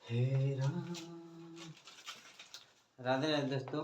हे राम। राधे राधे दोस्तों।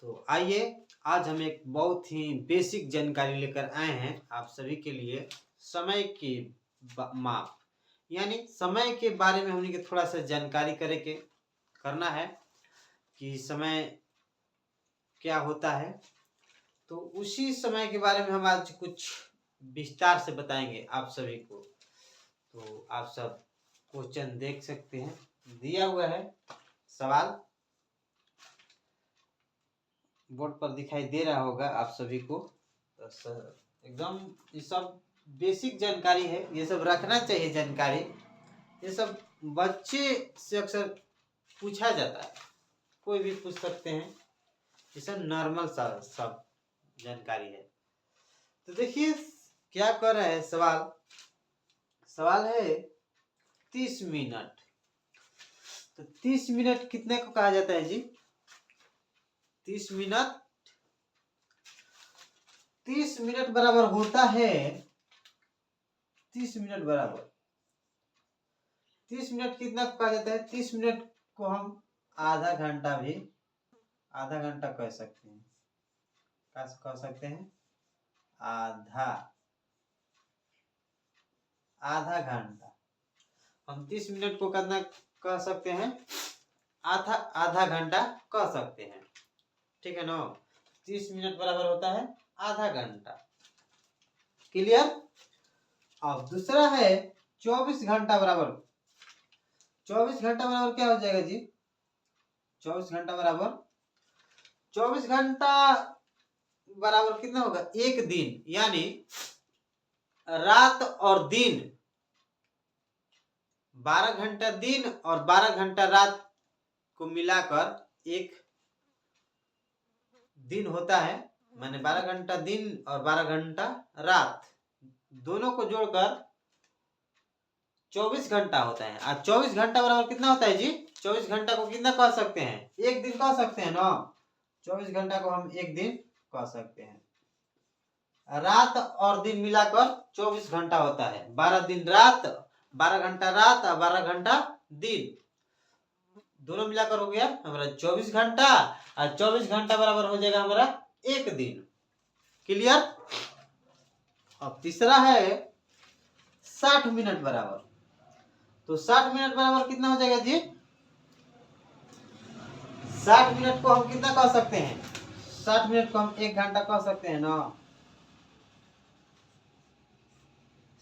तो आइए आज हम एक बहुत ही बेसिक जानकारी लेकर आए हैं आप सभी के लिए। समय की माप यानी समय के बारे में हमने थोड़ा सा जानकारी करना है कि समय क्या होता है। तो उसी समय के बारे में हम आज कुछ विस्तार से बताएंगे आप सभी को। तो आप सब क्वेश्चन देख सकते हैं, दिया हुआ है सवाल बोर्ड पर दिखाई दे रहा होगा आप सभी को। तो एकदम ये सब बेसिक जानकारी है, ये सब रखना चाहिए जानकारी। ये सब बच्चे से अक्सर पूछा जाता है, कोई भी पूछ सकते हैं, ये सब नॉर्मल सब जानकारी है। तो देखिए क्या कर रहा है सवाल है 30 मिनट। तो 30 मिनट कितने को कहा जाता है जी? 30 मिनट बराबर होता है 30 मिनट बराबर 30 मिनट कितना को कहा जाता है? 30 मिनट को हम आधा घंटा कह सकते हैं। क्या कह सकते हैं? आधा घंटा। हम 30 मिनट को कितना कह सकते हैं? आधा घंटा कह सकते हैं, ठीक है ना। 30 मिनट बराबर होता है आधा घंटा। क्लियर। अब दूसरा है 24 घंटा बराबर 24 घंटा बराबर क्या हो जाएगा जी? 24 घंटा बराबर कितना होगा? एक दिन, यानी रात और दिन, 12 घंटा दिन और 12 घंटा रात को मिलाकर एक दिन होता है। माने 12 घंटा दिन और 12 घंटा रात, दोनों को जोड़कर 24 घंटा होता है। और 24 घंटा बराबर कितना होता है जी? 24 घंटा को कितना कह सकते हैं? एक दिन कह सकते हैं ना। 24 घंटा को हम एक दिन कह सकते हैं। रात और दिन मिलाकर 24 घंटा होता है। 12 दिन रात, 12 घंटा रात और 12 घंटा दिन, दोनों मिलाकर हो गया हमारा 24 घंटा। और 24 घंटा बराबर हो जाएगा हमारा एक दिन। क्लियर। अब तीसरा है 60 मिनट बराबर। तो 60 मिनट बराबर कितना हो जाएगा जी? 60 मिनट को हम कितना कह सकते हैं? 60 मिनट को हम एक घंटा कह सकते हैं ना।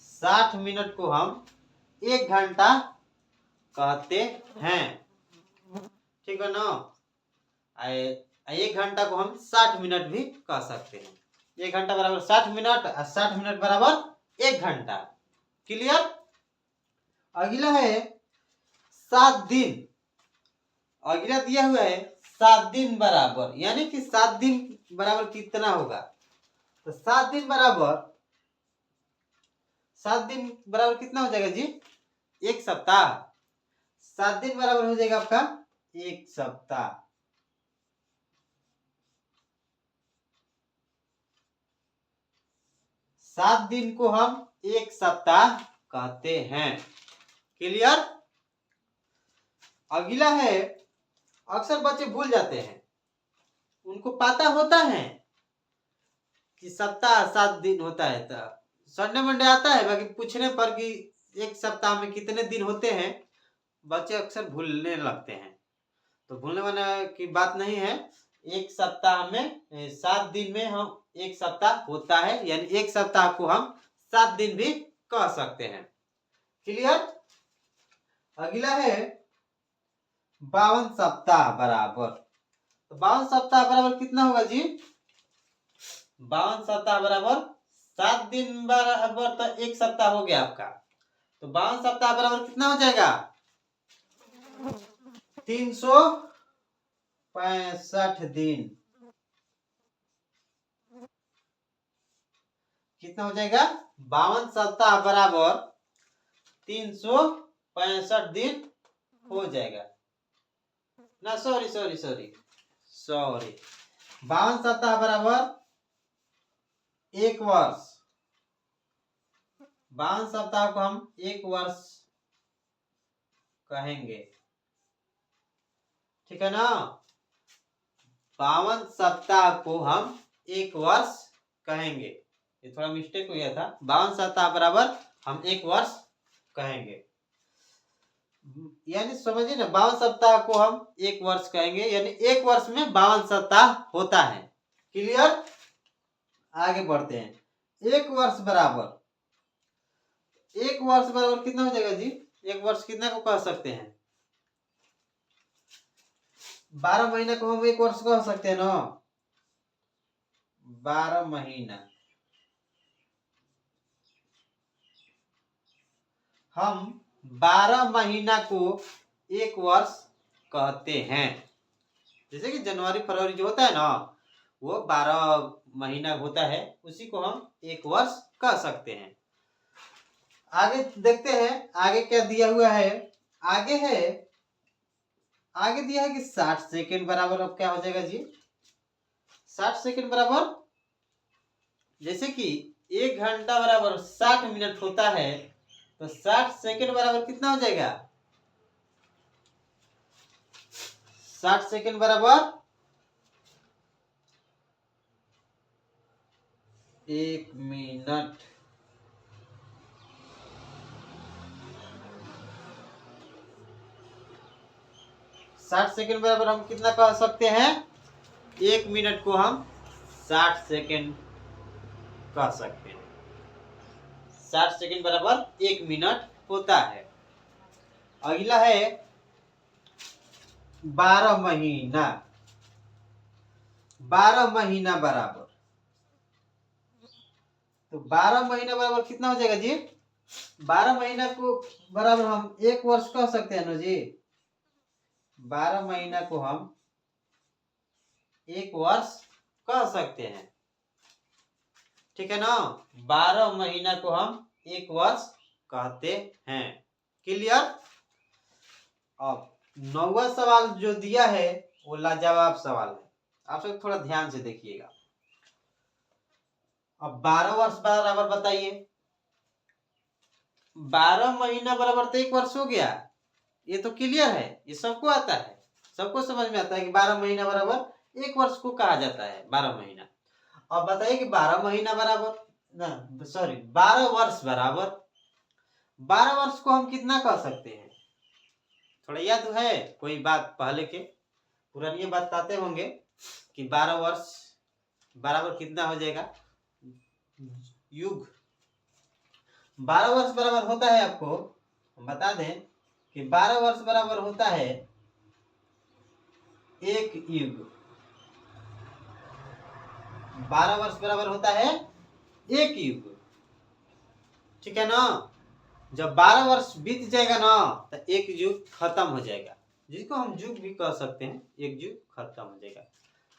60 मिनट को हम एक घंटा कहते हैं, ठीक है ना। एक घंटा को हम 60 मिनट भी कह सकते हैं। एक घंटा बराबर 60 मिनट और 60 मिनट बराबर एक घंटा। क्लियर। अगला है 7 दिन। अगला दिया हुआ है 7 दिन बराबर, यानी कि 7 दिन बराबर कितना होगा? तो 7 दिन बराबर कितना हो जाएगा जी? एक सप्ताह। 7 दिन बराबर हो जाएगा आपका एक सप्ताह। 7 दिन को हम एक सप्ताह कहते हैं। क्लियर। अगला है, अक्सर बच्चे भूल जाते हैं, उनको पता होता है कि सप्ताह 7 दिन होता है, तो संडे मंडे आता है, बाकी पूछने पर कि एक सप्ताह में कितने दिन होते हैं, बच्चे अक्सर भूलने लगते हैं। तो भूलने वाला की बात नहीं है। एक सप्ताह में 7 दिन में हम एक सप्ताह होता है, यानी एक सप्ताह को हम 7 दिन भी कह सकते हैं। क्लियर। अगला है 52 सप्ताह बराबर। तो 52 सप्ताह बराबर कितना होगा जी? 52 सप्ताह बराबर 7 दिन बराबर तो एक सप्ताह हो गया आपका। तो 52 सप्ताह बराबर कितना हो जाएगा? 365 दिन। कितना हो जाएगा? 52 सप्ताह बराबर 365 दिन हो जाएगा ना। सॉरी 52 सप्ताह बराबर एक वर्ष। 52 सप्ताह को हम एक वर्ष कहेंगे, ठीक है ना। 52 सप्ताह को हम एक वर्ष कहेंगे। ये थोड़ा मिस्टेक हो गया था, 52 सप्ताह बराबर हम एक वर्ष कहेंगे। यानी समझिए ना, 52 सप्ताह को हम एक वर्ष कहेंगे, यानी एक वर्ष में 52 सप्ताह होता है। क्लियर, आगे बढ़ते हैं। एक वर्ष बराबर कितना हो जाएगा जी? एक वर्ष कितना को कह सकते हैं? 12 महीना को हम एक वर्ष कह सकते हैं ना। 12 महीना हम 12 महीना को एक वर्ष कहते हैं। जैसे कि जनवरी फरवरी जो होता है ना, वो 12 महीना होता है, उसी को हम एक वर्ष कह सकते हैं। आगे देखते हैं, आगे क्या दिया हुआ है। आगे दिया है कि 60 सेकेंड बराबर, अब क्या हो जाएगा जी? 60 सेकेंड बराबर, जैसे कि 1 घंटा बराबर 60 मिनट होता है, तो 60 सेकेंड बराबर कितना हो जाएगा? 60 सेकेंड बराबर 1 मिनट। साठ सेकेंड बराबर हम कितना कह सकते हैं? 1 मिनट को हम 60 सेकेंड कह सकते हैं। 60 सेकेंड बराबर 1 मिनट होता है। अगला है 12 महीना। 12 महीना बराबर, तो 12 महीना बराबर कितना हो जाएगा जी? 12 महीना को बराबर हम एक वर्ष कह सकते हैं ना जी। 12 महीना को हम एक वर्ष कह सकते हैं, ठीक है ना। 12 महीना को हम एक वर्ष कहते हैं। क्लियर। अब 9वां सवाल जो दिया है वो लाजवाब सवाल है, आप सब थोड़ा ध्यान से देखिएगा। अब 12 वर्ष बराबर बताइए। 12 महीना बराबर तो एक वर्ष हो गया, ये तो क्लियर है, ये सबको आता है, सबको समझ में आता है कि 12 महीना बराबर एक वर्ष को कहा जाता है। 12 महीना। अब बताइए कि 12 महीना बराबर ना, सॉरी 12 वर्ष बराबर, 12 वर्ष को हम कितना कह सकते हैं? थोड़ा याद है कोई बात पहले के पुरानी बात बताते होंगे कि 12 वर्ष बराबर कितना हो जाएगा? युग। 12 वर्ष बराबर होता है, आपको बता दें कि 12 वर्ष बराबर होता है एक युग। 12 वर्ष बराबर होता है एक युग, ठीक है ना। जब 12 वर्ष बीत जाएगा ना, तो एक युग खत्म हो जाएगा, जिसको हम युग भी कह सकते हैं। एक युग खत्म हो जाएगा,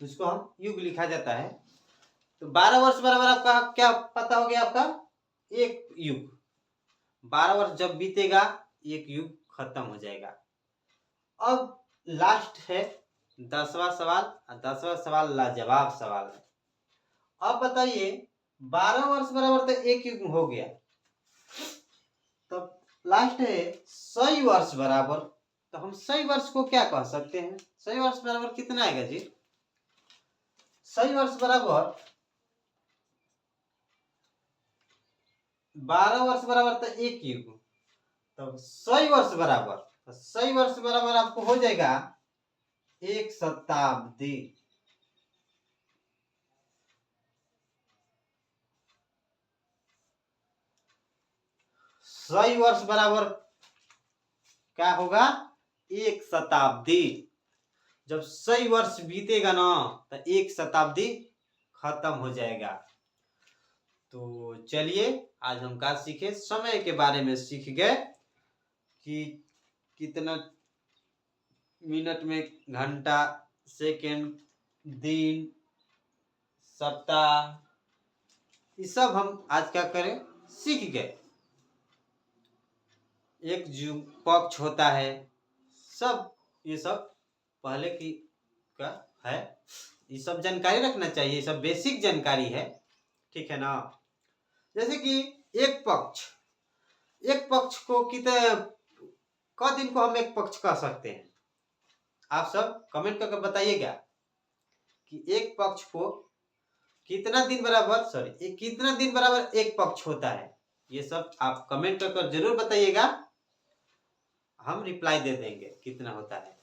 उसको हम युग लिखा जाता है। तो 12 वर्ष बराबर आपका क्या पता हो गया? आपका एक युग। 12 वर्ष जब बीतेगा, एक युग खत्म हो जाएगा। अब लास्ट है 10वां सवाल। 10वां सवाल लाजवाब सवाल है। अब बताइए, 12 वर्ष बराबर तो एक युग हो गया, तो लास्ट है 100 वर्ष बराबर। तो हम 100 वर्ष को क्या कह सकते हैं? 100 वर्ष बराबर कितना आएगा जी? 100 वर्ष बराबर 12 वर्ष बराबर तो एक युग, तो 100 वर्ष बराबर, तो 100 वर्ष बराबर आपको हो जाएगा एक शताब्दी। सौ वर्ष बराबर क्या होगा? एक शताब्दी। जब 100 वर्ष बीतेगा ना, तो एक शताब्दी खत्म हो जाएगा। तो चलिए, आज हम क्या सीखे? समय के बारे में सीख गए कि कितना मिनट में घंटा, सेकंड, दिन, सप्ताह, ये सब हम आज क्या करें? सीख गए। एक जो पक्ष होता है, सब ये सब पहले की का है, ये सब जानकारी रखना चाहिए, ये सब बेसिक जानकारी है, ठीक है ना। जैसे कि एक पक्ष को कितने क दिन को हम एक पक्ष कह सकते हैं? आप सब कमेंट करके बताइएगा कि एक पक्ष को कितना दिन बराबर एक पक्ष होता है। ये सब आप कमेंट कर जरूर बताइएगा, हम रिप्लाई दे देंगे कितना होता है।